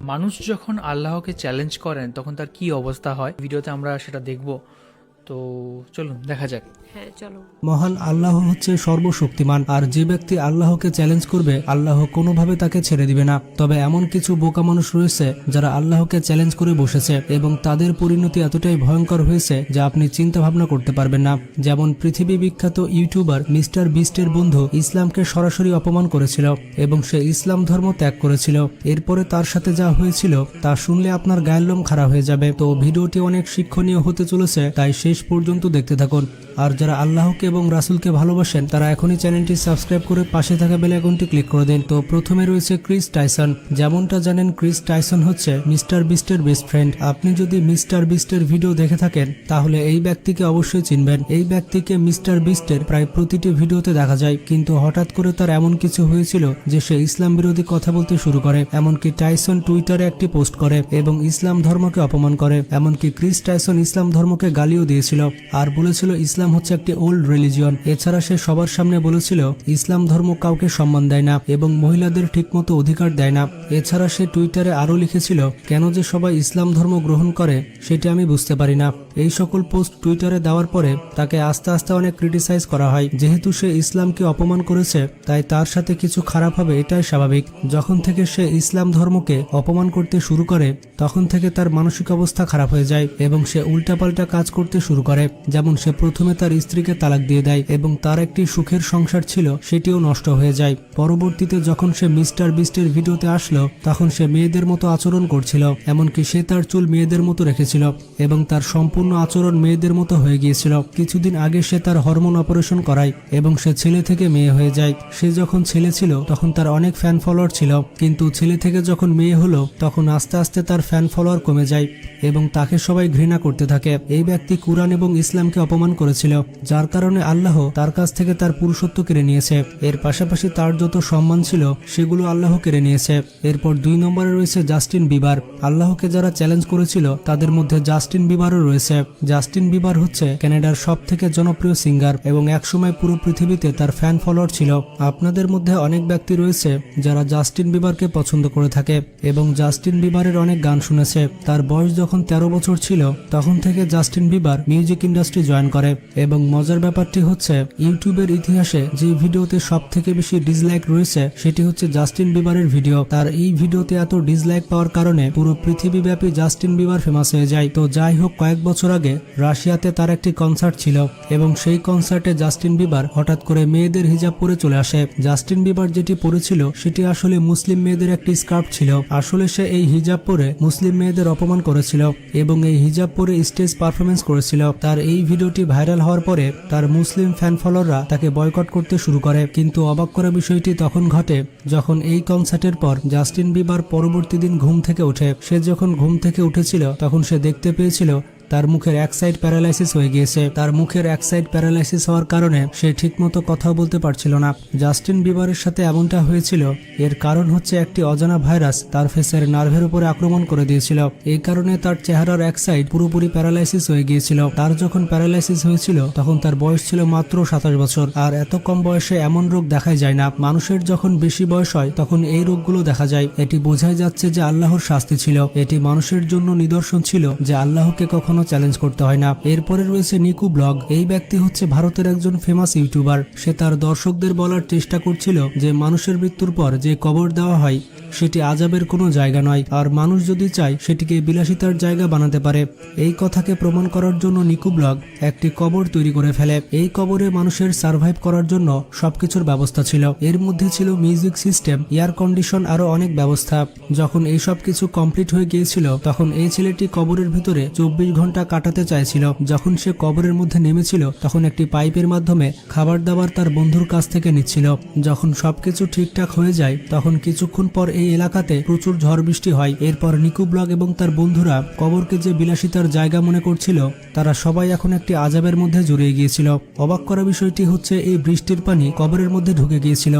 মানুষ যখন আল্লাহকে চ্যালেঞ্জ করেন তখন তার কি অবস্থা হয়, ভিডিওতে আমরা সেটা দেখব। তো চলুন দেখা যাক। হ্যাঁ চলো। মহান আল্লাহ হচ্ছে সর্বশক্তিমান, আর যে ব্যক্তি আল্লাহকে চ্যালেঞ্জ করবে আল্লাহ কোনোভাবে তাকে ছেড়ে দিবে না। তবে এমন কিছু বোকা মানুষ রয়েছে যারা আল্লাহকে চ্যালেঞ্জ করে বসেছে এবং তাদের পরিণতি এতটাই ভয়ঙ্কর হয়েছে যা আপনি চিন্তা ভাবনা করতে পারবেন না। যেমন পৃথিবী বিখ্যাত ইউটিউবার মিস্টার বিস্টের বন্ধু ইসলামকে সরাসরি অপমান করেছিল এবং সে ইসলাম ধর্ম ত্যাগ করেছিল। এরপরে তার সাথে যা হয়েছিল তা শুনলে আপনার গায়ের লোম খাড়া হয়ে যাবে। তো ভিডিওটি অনেক শিক্ষণীয় হতে চলেছে, তাই শেষ পর্যন্ত দেখতে থাকুন। আর যারা আল্লাহকে এবং রাসূলকে ভালোবাসেন তারা এখনই চ্যানেলটি সাবস্ক্রাইব করে পাশে থাকা বেল আইকনটি ক্লিক করে দিন। তো প্রথমে রয়েছে ক্রিস টাইসন। যেমনটা জানেন, ক্রিস টাইসন হচ্ছে মিস্টার বিস্টের বেস্ট ফ্রেন্ড। আপনি যদি মিস্টার বিস্টের ভিডিও দেখে থাকেন তাহলে এই ব্যক্তিকে অবশ্যই চিনবেন। এই ব্যক্তিকে মিস্টার বিস্টের প্রায় প্রতিটি ভিডিওতে দেখা যায়, কিন্তু হঠাৎ করে তার এমন কিছু হয়েছিল যে সে ইসলাম বিরোধী কথা বলতে শুরু করে। এমনকি টাইসন টুইটারে একটি পোস্ট করে এবং ইসলাম ধর্মকে অপমান করে। এমনকি ক্রিস টাইসন ইসলাম ধর্মকে গালিও দিয়েছিল আর বলেছিল ইসলাম হচ্ছে একটি ওল্ড রিলিজিয়ন। এছাড়া সে সবার সামনে বলেছিল ইসলাম ধর্ম কাউকে সম্মান দেয় না এবং মহিলাদের ঠিকমতো অধিকার দেয় না। এছাড়া সে টুইটারে আরও লিখেছিল, কেন যে সবাই ইসলাম ধর্ম গ্রহণ করে সেটি আমি বুঝতে পারি না। এই সকল পোস্ট টুইটারে দেওয়ার পরে তাকে আস্তে আস্তে অনেক ক্রিটিসাইজ করা হয়। যেহেতু সে ইসলামকে অপমান করেছে তাই তার সাথে কিছু খারাপ হবে, এটাই স্বাভাবিক। যখন থেকে সে ইসলাম ধর্মকে অপমান করতে শুরু করে তখন থেকে তার মানসিক অবস্থা খারাপ হয়ে যায় এবং সে উল্টাপাল্টা কাজ করতে শুরু করে। যেমন সে প্রথমে তার স্ত্রীকে তালাক দিয়ে দেয় এবং তার একটি সুখের সংসার ছিল সেটিও নষ্ট হয়ে যায়। পরবর্তীতে যখন সে মিস্টার বিস্টের ভিডিওতে আসলো তখন সে মেয়েদের মতো আচরণ করছিল, এমনকি সে তার চুল মেয়েদের মতো রেখেছিল এবং তার সম্পূর্ণ আচরণ মেয়েদের মতো হয়ে গিয়েছিল। কিছুদিন আগে সে তার হরমোন অপারেশন করায় এবং সে ছেলে থেকে মেয়ে হয়ে যায়। সে যখন ছেলে ছিল তখন তার অনেক ফ্যান ফলোয়ার ছিল, কিন্তু ছেলে থেকে যখন মেয়ে হলো তখন আস্তে আস্তে তার ফ্যান ফলোয়ার কমে যায় এবং তাকে সবাই ঘৃণা করতে থাকে। এই ব্যক্তি কুরআন এবং ইসলামকে অপমান করেছিল, যার কারণে আল্লাহ তার কাছ থেকে তার পুরুষত্ব কেড়ে নিয়েছে। এর পাশাপাশি তার যত সম্মান ছিল সেগুলো আল্লাহ কেড়ে নিয়েছে। এরপর 2 নম্বরে রয়েছে জাস্টিন বিবার। আল্লাহকে যারা চ্যালেঞ্জ করেছিল তাদের মধ্যে জাস্টিন বিবারও রয়েছে। জাস্টিন বিবার হচ্ছে কানাডার সবথেকে জনপ্রিয় সিঙ্গার এবং একসময় পুরো পৃথিবীতে তার ফ্যান ফলোয়ার ছিল। আপনাদের মধ্যে অনেক ব্যক্তি রয়েছে যারা জাস্টিন বিবারকে পছন্দ করে থাকে এবং জাস্টিন বিবারের অনেক গান শুনেছে। তার বয়স যখন 13 বছর ছিল তখন থেকে Justin Bieber music industry join করে এবং মজার ব্যাপারটি হচ্ছে ইউটিউবের ইতিহাসে যে ভিডিওতে সব থেকে বেশি ডিসলাইক রয়েছে সেটি হচ্ছে জাস্টিন বিবারের ভিডিও। তার এই ভিডিওতে এত ডিসলাইক পাওয়ার কারণে পুরো পৃথিবীব্যাপী জাস্টিন বিবার ফেমাস হয়ে যায়। তো যাই হোক, কয়েক বছর আগে রাশিয়াতে তার একটি কনসার্ট ছিল এবং সেই কনসার্টে জাস্টিন বিবার হঠাৎ করে মেয়েদের হিজাব পরে চলে আসে। জাস্টিন বিবার যেটি পরেছিল সেটি আসলে মুসলিম মেয়েদের একটি স্কার্ফ ছিল। আসলে সে এই হিজাব পরে মুসলিম মেয়েদের অপমান করেছিল এবং এই হিজাব পরে স্টেজ পারফরমেন্স করেছিল। তার এই ভিডিওটি ভাইরাল হওয়ার পরে তার মুসলিম ফ্যান ফলোয়াররা তাকে বয়কট করতে শুরু করে। কিন্তু অবাক করা বিষয়টি তখন ঘটে যখন এই কনসার্টের পর জাস্টিন বিবার পরবর্তী দিন ঘুম থেকে ওঠে। সে যখন ঘুম থেকে উঠেছিল তখন সে দেখতে পেয়েছিল তার মুখের এক সাইড প্যারালাইসিস হয়ে গিয়েছে। তার মুখের এক সাইড প্যারালাইসিস হওয়ার কারণে সে ঠিকমতো কথা বলতে পারছিল না। জাস্টিন বিবারের সাথে এমনটা হয়েছিল এর কারণ হচ্ছে একটি অজানা ভাইরাস তার ফেসের নার্ভের উপরে আক্রমণ করে দিয়েছিল। এই কারণে তার চেহারার এক সাইড পুরোপুরি প্যারালাইসিস হয়ে গিয়েছিল। তার যখন প্যারালাইসিস হয়েছিল তখন তার বয়স ছিল মাত্র 27 বছর। আর এত কম বয়সে এমন রোগ দেখাই যায় না। মানুষের যখন বেশি বয়স হয় তখন এই রোগগুলো দেখা যায়। এটি বোঝাই যাচ্ছে যে আল্লাহর শাস্তি ছিল। এটি মানুষের জন্য নিদর্শন ছিল যে আল্লাহকে কখনো চ্যালেঞ্জ করতে হয় না। এরপরে রয়েছে নিকু ব্লগ। এই ব্যক্তি হচ্ছে ভারতের একজন ফেমাস ইউটিউবার। সে তার দর্শকদের বলার চেষ্টা করছিল যে মানুষের মৃত্যুর পর যে কবর দেওয়া হয় সেটি আযাবের কোনো জায়গা নয়, আর মানুষ যদি চায় সেটিকে বিলাসিতার জায়গা বানাতে পারে। এই কথাকে প্রমাণ করার জন্য নিকু ব্লগ একটি কবর তৈরি করে ফেলে। এই কবরে মানুষের সার্ভাইভ করার জন্য সবকিছুর ব্যবস্থা ছিল। এর মধ্যে ছিল মিউজিক সিস্টেম, এয়ার কন্ডিশন, আরো অনেক ব্যবস্থা। যখন এই সব কিছু কমপ্লিট হয়ে গিয়েছিল তখন এই ছেলেটি কবরের ভিতরে 24 ঘন্টা কাটাতে চাইছিল। যখন সে কবরের মধ্যে নেমেছিল তখন একটি পাইপের মাধ্যমে খাবার দাবার তার বন্ধুর কাছ থেকে নিচ্ছিল। যখন সবকিছু ঠিকঠাক হয়ে যায় তখন কিছুক্ষণ পর এই এলাকাতে প্রচুর ঝড় বৃষ্টি হয়। এরপর নিকু ব্লগ এবং তার বন্ধুরা কবরকে যে বিলাসিতার জায়গা মনে করছিল তারা সবাই এখন একটি আযাবের মধ্যে জড়িয়ে গিয়েছিল। অবাক করা বিষয়টি হচ্ছে এই বৃষ্টির পানি কবরের মধ্যে ঢুকে গিয়েছিল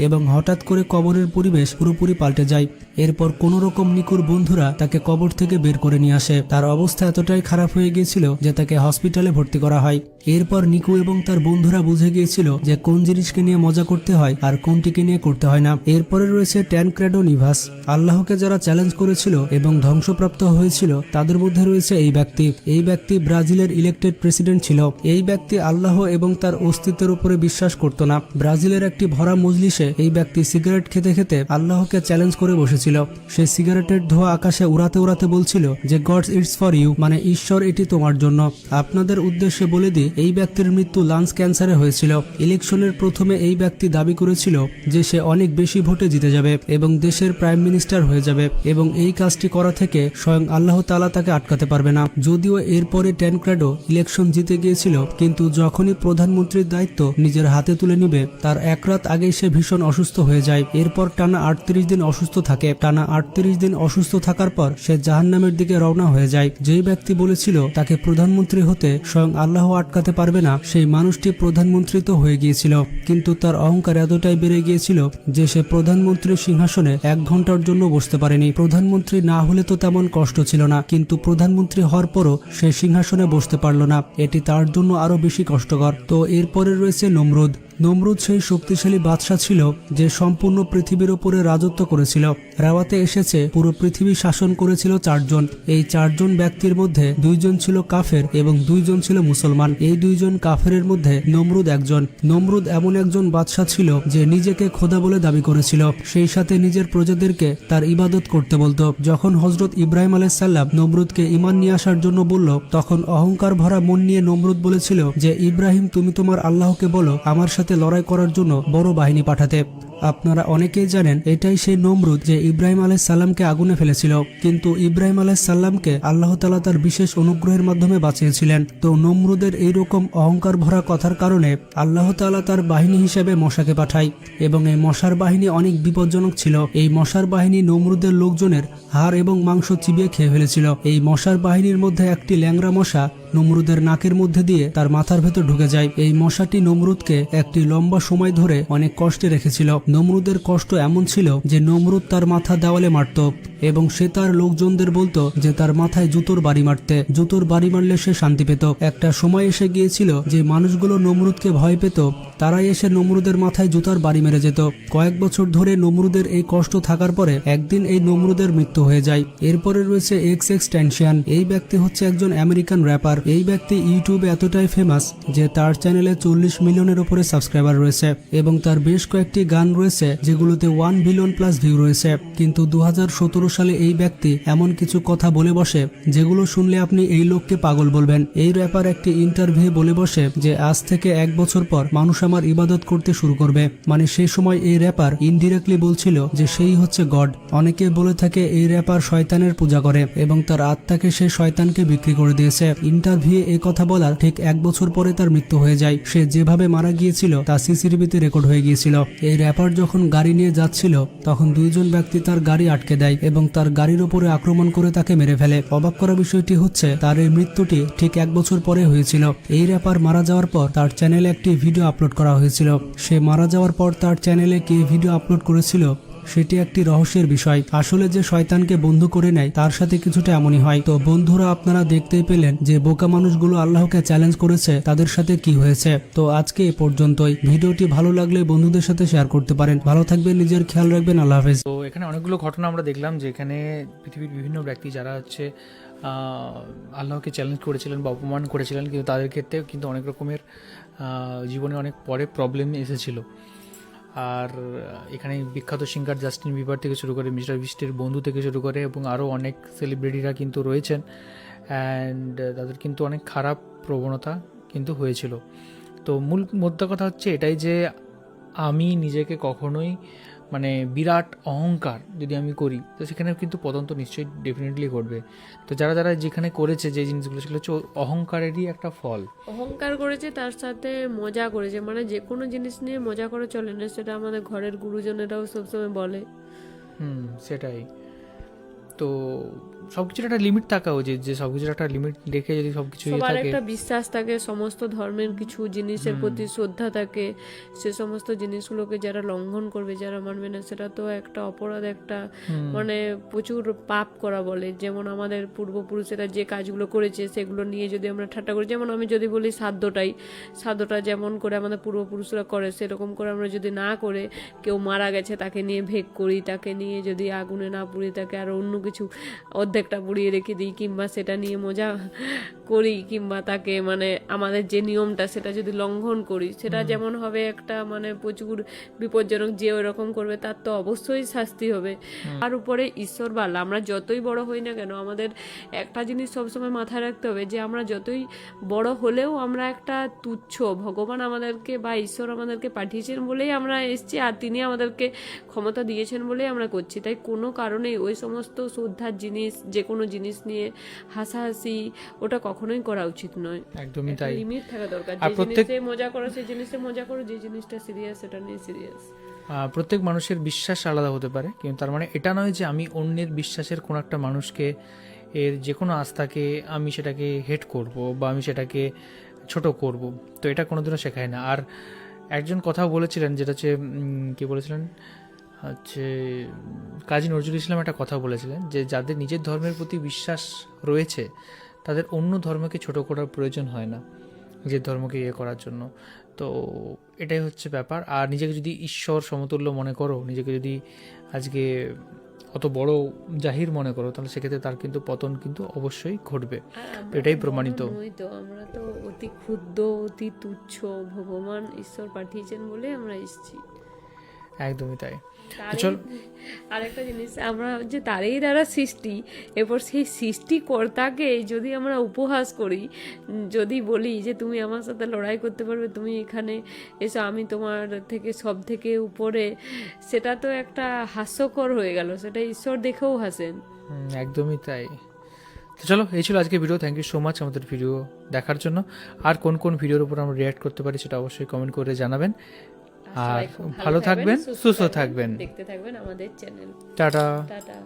এবং হঠাৎ করে কবরের পরিবেশ পুরোপুরি পাল্টে যায়। এরপর কোন রকম নিকুর বন্ধুরা তাকে কবর থেকে বের করে নিয়ে আসে। তার অবস্থা এতটাই খারাপ হয়ে গিয়েছিল যে তাকে হসপিটালে ভর্তি করা হয়। এরপর নিকু এবং তার বন্ধুরা বুঝে গিয়েছিল যে কোন জিনিসকে নিয়ে মজা করতে হয় আর কোনটিকে নিয়ে করতে হয় না। এরপরে রয়েছে ট্যানক্রেডো নিভাস। আল্লাহকে যারা চ্যালেঞ্জ করেছিল এবং ধ্বংসপ্রাপ্ত হয়েছিল তাদের মধ্যে রয়েছে এই ব্যক্তি। এই ব্যক্তি ব্রাজিলের ইলেক্টেড প্রেসিডেন্ট ছিল। এই ব্যক্তি আল্লাহ এবং তার অস্তিত্বের উপরে বিশ্বাস করত না। ব্রাজিলের একটি ভরা মজলিসে এই ব্যক্তি সিগারেট খেতে খেতে আল্লাহকে চ্যালেঞ্জ করে বসেছিল। সে সিগারেটের ধোঁয়া আকাশে উড়াতে উড়াতে বলছিল যে গডস ইটস ফর ইউ, মানে ঈশ্বর এটি তোমার জন্য। আপনাদের উদ্দেশ্যে বলে দিই, এই ব্যক্তির মৃত্যু লাংস ক্যান্সারে হয়েছিল। ইলেকশনের প্রথমে এই ব্যক্তি দাবি করেছিল যে সে অনেক বেশি ভোটে জিতে যাবে এবং দেশের প্রাইম মিনিস্টার হয়ে যাবে, এবং এই কাজটি করা থেকে স্বয়ং আল্লাহ তাআলা তাকে আটকাতে পারবে না। যদিও এরপরে ট্যানক্রেডো ইলেকশন জিতে গিয়েছিল, কিন্তু যখনই প্রধানমন্ত্রীর দায়িত্ব নিজের হাতে তুলে নিবে তার এক রাত আগেই সে ভীষণ অসুস্থ হয়ে যায়। এরপর টানা 38 দিন অসুস্থ থাকে। টানা 38 দিন অসুস্থ থাকার পর সে জাহান্নামের দিকে রওনা হয়ে যায়। যেই ব্যক্তি বলেছিল তাকে প্রধানমন্ত্রী হতে স্বয়ং আল্লাহ আটকাতে পারবে না, সেই মানুষটি প্রধানমন্ত্রী তো হয়ে গিয়েছিল, কিন্তু তার অহংকার এতটাই বেড়ে গিয়েছিল যে সে প্রধানমন্ত্রীর সিংহাসনে 1 ঘন্টার জন্য বসতে পারেনি। প্রধানমন্ত্রী না হলে তো তেমন কষ্ট ছিল না, কিন্তু প্রধানমন্ত্রী হওয়ার পরও সে সিংহাসনে বসতে পারল না। এটি তার জন্য আরো বেশি কষ্টকর। তো এরপরে রয়েছে নমরুদ। নমরুদ সেই শক্তিশালী বাদশা ছিল যে সম্পূর্ণ পৃথিবীর উপরে রাজত্ব করেছিল। রাওয়াতে এসেছে পুরো পৃথিবী শাসন করেছিল 4 জন। এই 4 জন ব্যক্তির মধ্যে 2 জন ছিল কাফের এবং 2 জন ছিল মুসলমান। এই 2 জন কাফেরের মধ্যে নমরুদ একজন। নমরুদ এমন একজন বাদশা ছিল যে নিজেকে খোদা বলে দাবি করেছিল, সেই সাথে নিজের প্রজাদেরকে তার ইবাদত করতে বলতো। যখন হযরত ইব্রাহিম আলাইহিস সালাম নমরুদকে ঈমান নিয়ে আসার জন্য বলল, তখন অহংকার ভরা মন নিয়ে নমরুদ বলেছিল যে ইব্রাহিম, তুমি তোমার আল্লাহকে বলো আমার সাথে লড়াই করার জন্য বড় বাহিনী পাঠাতে। আপনারা অনেকেই জানেন এটাই সেই নমরুদ যে ইব্রাহিম আলাইহিস সালামকে আগুনে ফেলেছিল, কিন্তু ইব্রাহিম আলাইহিস সালামকে আল্লাহ তাআলা তার বিশেষ অনুগ্রহের মাধ্যমে বাঁচিয়েছিলেন। তো নমরুদের এইরকম অহংকার ভরা কথার কারণে আল্লাহ তাআলা তার বাহিনী হিসেবে মশাকে পাঠায়, এবং এই মশার বাহিনী অনেক বিপজ্জনক ছিল। এই মশার বাহিনী নমরুদের লোকজনের হাড় এবং মাংস চিবিয়ে খেয়ে ফেলেছিল। এই মশার বাহিনীর মধ্যে একটি ল্যাংড়া মশা নমরুদের নাকের মধ্যে দিয়ে তার মাথার ভেতর ঢুকে যায়। এই মশাটি নমরুদকে একটি লম্বা সময় ধরে অনেক কষ্টে রেখেছিল। নমরুদের কষ্ট এমন ছিল যে নমরুদ তার মাথা দেওয়ালে মারত এবং সে তার লোকজনদের বলতো যে তার মাথায় জুতোর বাড়ি মারতে। জুতোর বাড়ি মারলে সে শান্তি পেত। একটা সময় এসে গিয়েছিল যে মানুষগুলো নমরুদকে ভয় পেত, তারাই এসে নমরুদের মাথায় জুতার বাড়ি মেরে যেত। কয়েক বছর ধরে নমরুদের এই কষ্ট থাকার পরে একদিন এই নমরুদের মৃত্যু হয়ে যায়। এরপরে রয়েছে XXXTentacion। এই ব্যক্তি হচ্ছে একজন আমেরিকান র্যাপার। এই ব্যক্তি ইউটিউবে এতটাই ফেমাস যে তার চ্যানেলে 40 মিলিয়নের উপরে সাবস্ক্রাইবার রয়েছে এবং তার বেশ কয়েকটি গান রয়েছে যেগুলোতে 1 বিলিয়ন প্লাস ভিউ রয়েছে। কিন্তু 2017 সালে এই ব্যক্তি এমন কিছু কথা বলে বসে যেগুলো শুনলে আপনি এই লোককে পাগল বলবেন। এই র্যাপার একটি ইন্টারভিউ বলে বসে যে আজ থেকে 1 বছর পর মানুষ আমার ইবাদত করতে শুরু করবে। মানে সেই সময় এই র্যাপার ইনডিরেক্টলি বলছিল যে সেই হচ্ছে গড। অনেকে বলে থাকে এই র্যাপার শয়তানের পূজা করে এবং তার আত্মাকে সে শয়তানকে বিক্রি করে দিয়েছে। ইন্টারভিউ এই কথা বলার ঠিক 1 বছর পরে তার মৃত্যু হয়ে যায়। সে যেভাবে মারা গিয়েছিল তা সিসিটিভিতে রেকর্ড হয়ে গিয়েছিল। এই র্যাপার যখন গাড়ি নিয়ে যাচ্ছিল তখন 2 জন ব্যক্তি তার গাড়ি আটকে দেয় এবং তার গাড়ির উপরে আক্রমণ করে তাকে মেরে ফেলে। অবাক করা বিষয়টি হচ্ছে তার এই মৃত্যুটি ঠিক 1 বছর পরে হয়েছিল। এই র্যাপার মারা যাওয়ার পর তার চ্যানেলে একটি ভিডিও আপলোড করা হয়েছিল। সে মারা যাওয়ার পর তার চ্যানেলে কে ভিডিও আপলোড করেছিল সেটি একটি রহস্যের বিষয়। আসলে যে শয়তানকে বন্ধু করে নেয় তার সাথে কিছুটা এমনই হয়। তো বন্ধুরা, আপনারা দেখতেই পেলেন যে বোকা মানুষগুলো আল্লাহকে চ্যালেঞ্জ করেছে তাদের সাথে কি হয়েছে। তো আজকে এ পর্যন্তই। ভিডিওটি ভালো লাগলে বন্ধুদের সাথে শেয়ার করতে পারেন। ভালো থাকবেন, নিজের খেয়াল রাখবেন। আল্লাহ হাফেজ। তো এখানে অনেকগুলো ঘটনা আমরা দেখলাম যে এখানে পৃথিবীর বিভিন্ন ব্যক্তি যারা হচ্ছে আল্লাহকে চ্যালেঞ্জ করেছিলেন বা অপমান করেছিলেন, কিন্তু তাদের ক্ষেত্রে কিন্তু অনেক রকমের জীবনে অনেক পরে প্রবলেম এসেছিল। আর এখানে বিখ্যাত সিঙ্গার জাস্টিন বিবার থেকে শুরু করে মিস্টার বিস্টের বন্ধু থেকে শুরু করে এবং আরও অনেক সেলিব্রিটিরা কিন্তু রয়েছেন, অ্যান্ড তাদের কিন্তু অনেক খারাপ প্রবণতা কিন্তু হয়েছিল। তো মূল মোদ্দা কথা হচ্ছে এটাই যে আমি নিজেকে কখনোই মানে বিরাট অহংকার যদি আমি করি তো সেখানে কিন্তু পতন তো নিশ্চয়ই ডেফিনেটলি ঘটবে। তো যারা যারা যেখানে করেছে যে জিনিসগুলো সেগুলো হচ্ছে অহংকারেরই একটা ফল। অহংকার করেছে, তার সাথে মজা করেছে। মানে যে কোনো জিনিস নিয়ে মজা করে চলে না, সেটা আমাদের ঘরের গুরুজনেরাও সবসময় বলে। সেটাই। তো তো সব কিছুর একটা লিমিট থাকা উচিত, যে সব কিছুর একটা লিমিট রেখে যদি সব কিছু সবার থাকে। একটা বিশ্বাস থাকে, সমস্ত ধর্মের কিছু জিনিসের প্রতি শ্রদ্ধা থাকে, সে সমস্ত জিনিসগুলোকে যারা লঙ্ঘন করবে, যারা মানবে না, সেটা তো একটা অপরাধ, একটা মানে প্রচুর পাপ করা বলে। যেমন আমাদের পূর্বপুরুষেরা যে কাজগুলো করেছে সেগুলো নিয়ে যদি আমরা ঠাট্টা করি, যেমন আমি যদি বলি শ্রাদ্ধটা যেমন করে আমাদের পূর্বপুরুষরা করে, সেরকম করে আমরা যদি না করে, কেউ মারা গেছে তাকে নিয়ে ভেগ করি, তাকে নিয়ে যদি আগুনে না পুড়ি, তাকে আর অন্য কিছু অর্ধেকটা পুড়িয়ে রেখে দিই, কিংবা সেটা নিয়ে মজা করি, কিংবা তাকে মানে আমাদের যে নিয়মটা সেটা যদি লঙ্ঘন করি, সেটা যেমন হবে একটা মানে প্রচুর বিপজ্জনক। যে ওরকম করবে তার তো অবশ্যই শাস্তি হবে। তার উপরে ঈশ্বর বা আল্লাহ, আমরা যতই বড় হই না কেন, আমাদের একটা জিনিস সবসময় মাথায় রাখতে হবে, যে আমরা যতই বড় হলেও আমরা একটা তুচ্ছ, ভগবান আমাদেরকে বা ঈশ্বর আমাদেরকে পাঠিয়েছেন বলেই আমরা এসেছি, আর তিনি আমাদেরকে ক্ষমতা দিয়েছেন বলেই আমরা করছি। তাই কোনো কারণেই ওই সমস্ত শ্রদ্ধার জিনিস, যে কোনো জিনিস নিয়ে হাসাহাসি, ওটা কখনোই করা উচিত নয়। একদমই তাই। লিমিট থাকা দরকার। আর যে জিনিসে মজা করো সেই জিনিসে মজা করো, যে জিনিসটা সিরিয়াস সেটা নিয়ে সিরিয়াস। প্রত্যেক মানুষের বিশ্বাস আলাদা হতে পারে, কিন্তু তার মানে এটা নয় যে আমি অন্যের বিশ্বাসের কোনো একটা মানুষকে, এর যে কোনো আস্থাকে আমি সেটাকে হেট করব বা আমি সেটাকে ছোট করব। তো এটা কোনোদিনও শেখায় না। আর একজন কথা বলেছিলেন, যেটা হচ্ছে কি বলেছিলেন, হচ্ছে কাজী নজরুল ইসলাম একটা কথা বলেছিলেন, যে যাদের নিজের ধর্মের প্রতি বিশ্বাস রয়েছে তাদের অন্য ধর্মকে ছোট করার প্রয়োজন হয় না, নিজের ধর্মকে ইয়ে করার জন্য। তো এটাই হচ্ছে ব্যাপার। আর নিজেকে যদি ঈশ্বর সমতুল্য মনে করো, নিজেকে যদি আজকে অত বড় জাহির মনে করো, তাহলে সেক্ষেত্রে তার কিন্তু পতন কিন্তু অবশ্যই ঘটবে। তো এটাই প্রমাণিত। তো আমরা তো অতি ক্ষুদ্র, অতি তুচ্ছ, ভগবান ঈশ্বর পাঠিয়েছেন বলে আমরা এসেছি। একদমই তাই। আরেকটা জিনিস, আমরা যে তারই দ্বারা সৃষ্টি, এরপর সেই সৃষ্টিকর্তাকে যদি আমরা উপহাস করি, যদি বলি যে তুমি আমার সাথে লড়াই করতে পারবে, তুমি এখানে এসো, আমি তোমার থেকে সব থেকে উপরে, সেটা তো একটা হাস্যকর হয়ে গেল, সেটা ঈশ্বর দেখেও হাসেন। একদমই তাই। তো চলো, এই ছিল আজকে video. Thank you so much আমাদের ভিডিও দেখার জন্য। আর কোন কোন ভিডিওর উপর আমরা রিঅ্যাক্ট করতে পারি সেটা অবশ্যই কমেন্ট করে জানাবেন। আর ভালো থাকবেন, সুস্থ থাকবেন, দেখতে থাকবেন আমাদের চ্যানেল। টাটা। টাটা।